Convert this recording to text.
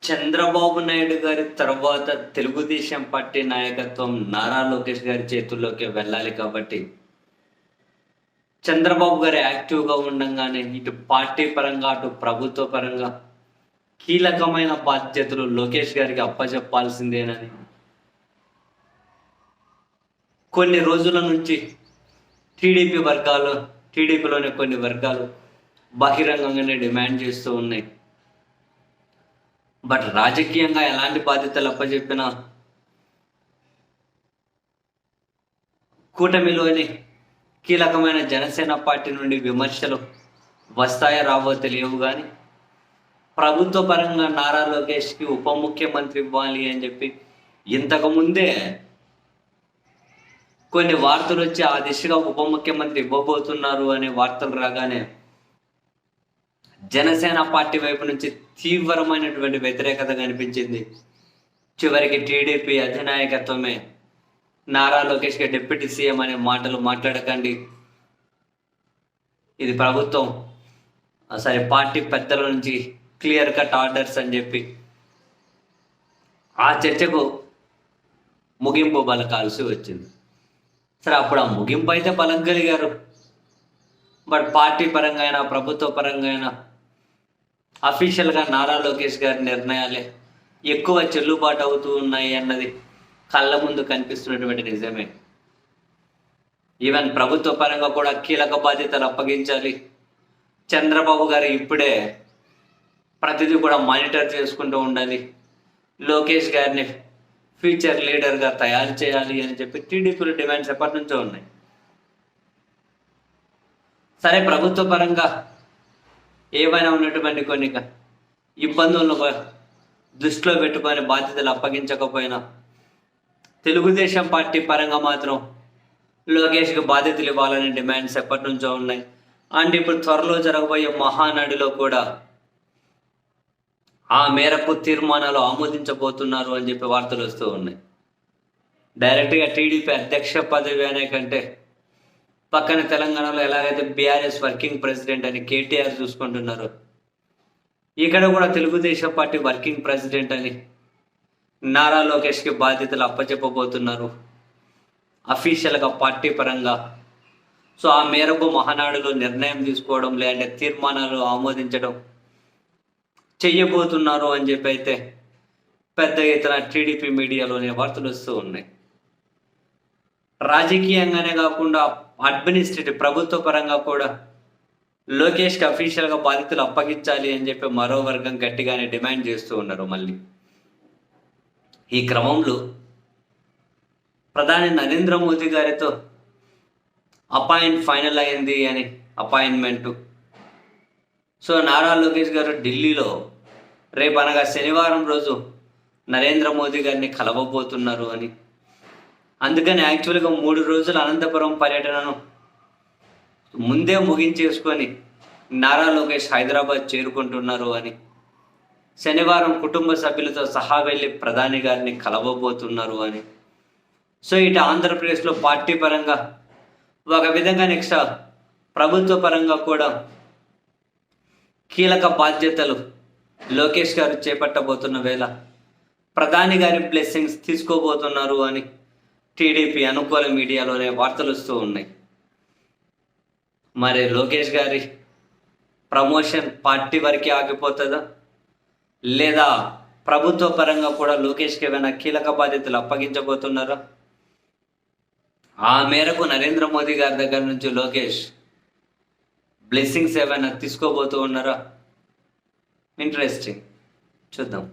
చంద్రబాబు నాయుడు గారి తర్వాత తెలుగుదేశం పార్టీ నాయకత్వం నారా లోకేష్ గారి చేతుల్లోకి వెళ్ళాలి కాబట్టి చంద్రబాబు గారు యాక్టివ్గా ఉండంగానే ఇటు పార్టీ పరంగా అటు ప్రభుత్వ పరంగా కీలకమైన బాధ్యతలు లోకేష్ గారికి అప్పచెప్పాల్సిందేనని కొన్ని రోజుల నుంచి టీడీపీలోని కొన్ని వర్గాలు బహిరంగంగానే డిమాండ్ చేస్తూ ఉన్నాయి. బట్ రాజకీయంగా ఎలాంటి బాధ్యతలు అప్పచెప్పినా కూటమిలోని కీలకమైన జనసేన పార్టీ నుండి విమర్శలు వస్తాయో రావో తెలియవు, కానీ ప్రభుత్వ పరంగా నారా లోకేష్కి ఉప ముఖ్యమంత్రి ఇవ్వాలి అని చెప్పి ఇంతకుముందే కొన్ని వార్తలు వచ్చి ఆ దిశగా ఉప ముఖ్యమంత్రి ఇవ్వబోతున్నారు అనే వార్తలు రాగానే జనసేన పార్టీ వైపు నుంచి తీవ్రమైనటువంటి వ్యతిరేకత కనిపించింది. చివరికి టీడీపీ అధినాయకత్వమే నారా లోకేష్కి డిప్యూటీ సీఎం అనే మాటలు మాట్లాడకండి, ఇది ప్రభుత్వం పార్టీ పెద్దల నుంచి క్లియర్ కట్ ఆర్డర్స్ అని చెప్పి ఆ చర్చకు ముగింపు పలకాల్సి వచ్చింది. అప్పుడు ఆ ముగింపు అయితే పలకగలిగారు. బట్ పార్టీ పరంగా అయినా ప్రభుత్వ పరంగా అయినా అఫీషియల్గా నారా లోకేష్ గారి నిర్ణయాలే ఎక్కువ చెల్లుబాటు అవుతూ ఉన్నాయి అన్నది కళ్ళ ముందు కనిపిస్తున్నటువంటి నిజమే. ఈవెన్ ప్రభుత్వ పరంగా కూడా కీలక బాధ్యతలు అప్పగించాలి. చంద్రబాబు గారు ఇప్పుడే ప్రతిదీ కూడా మానిటర్ చేసుకుంటూ ఉండాలి, లోకేష్ గారిని ఫ్యూచర్ లీడర్గా తయారు చేయాలి అని చెప్పి టీడీపీలో డిమాండ్స్ ఎప్పటి నుంచో ఉన్నాయి. ప్రభుత్వ పరంగా ఏమైనా ఉన్నటువంటి కొన్ని ఇబ్బందులను దృష్టిలో పెట్టుకొని బాధ్యతలు అప్పగించకపోయినా తెలుగుదేశం పార్టీ పరంగా మాత్రం లోకేష్కి బాధ్యతలు ఇవ్వాలనే డిమాండ్స్ ఎప్పటి నుంచో ఉన్నాయి. అండ్ ఇప్పుడు త్వరలో జరగబోయే మహానాడులో కూడా ఆ మేరకు తీర్మానాలు ఆమోదించబోతున్నారు అని చెప్పి వార్తలు వస్తూ ఉన్నాయి. డైరెక్ట్గా టీడీపీ అధ్యక్ష పదవి అనే కంటే పక్కన తెలంగాణలో ఎలాగైతే బీఆర్ఎస్ వర్కింగ్ ప్రెసిడెంట్ అని కేటీఆర్ చూసుకుంటున్నారు, ఇక్కడ కూడా తెలుగుదేశం పార్టీ వర్కింగ్ ప్రెసిడెంట్ అని నారా లోకేష్కి బాధ్యతలు అప్పచెప్పబోతున్నారు అఫీషియల్గా పార్టీ పరంగా. ఆ మేరకు మహానాడులో నిర్ణయం తీసుకోవడం లేదంటే తీర్మానాలు ఆమోదించడం చెయ్యబోతున్నారు అని చెప్పి అయితే పెద్ద ఎత్తున టీడీపీ మీడియాలోనే వార్తలు వస్తూ ఉన్నాయి. రాజకీయంగానే కాకుండా అడ్మినిస్ట్రేటివ్ ప్రభుత్వ పరంగా కూడా లోకేష్కి అఫీషియల్గా బాధ్యతలు అప్పగించాలి అని చెప్పి మరో వర్గం గట్టిగానే డిమాండ్ చేస్తూ ఉన్నారు. మళ్ళీ ఈ క్రమంలో ప్రధాని నరేంద్ర మోదీ గారితో ఫైనల్ అయింది అని అపాయింట్మెంటు. నారా లోకేష్ గారు ఢిల్లీలో రేపు అనగా శనివారం రోజు నరేంద్ర మోదీ గారిని కలవబోతున్నారు అని, అందుకని యాక్చువల్గా 3 రోజుల అనంతపురం పర్యటనను ముందే ముగించేసుకొని నారా లోకేష్ హైదరాబాద్ చేరుకుంటున్నారు అని, శనివారం కుటుంబ సభ్యులతో సహా వెళ్ళి ప్రధాని గారిని కలవబోతున్నారు అని. ఇటు ఆంధ్రప్రదేశ్లో పార్టీ పరంగా ఒక విధంగా నెక్స్ట్ ప్రభుత్వ పరంగా కూడా కీలక బాధ్యతలు లోకేష్ గారు చేపట్టబోతున్న వేళ ప్రధాని గారి బ్లెస్సింగ్స్ తీసుకోబోతున్నారు అని టీడీపీ అనుకూల మీడియాలోనే వార్తలు వస్తూ ఉన్నాయి. మరి లోకేష్ గారి ప్రమోషన్ పార్టీ వరకు ఆగిపోతుందా, లేదా ప్రభుత్వ పరంగా కూడా లోకేష్కి ఏమైనా కీలక బాధ్యతలు అప్పగించబోతున్నారా? ఆ మేరకు నరేంద్ర మోదీ గారి దగ్గర నుంచి లోకేష్ బ్లెస్సింగ్స్ ఏమైనా తీసుకోబోతూ ఉన్నారా? ఇంట్రెస్టింగ్, చూద్దాం.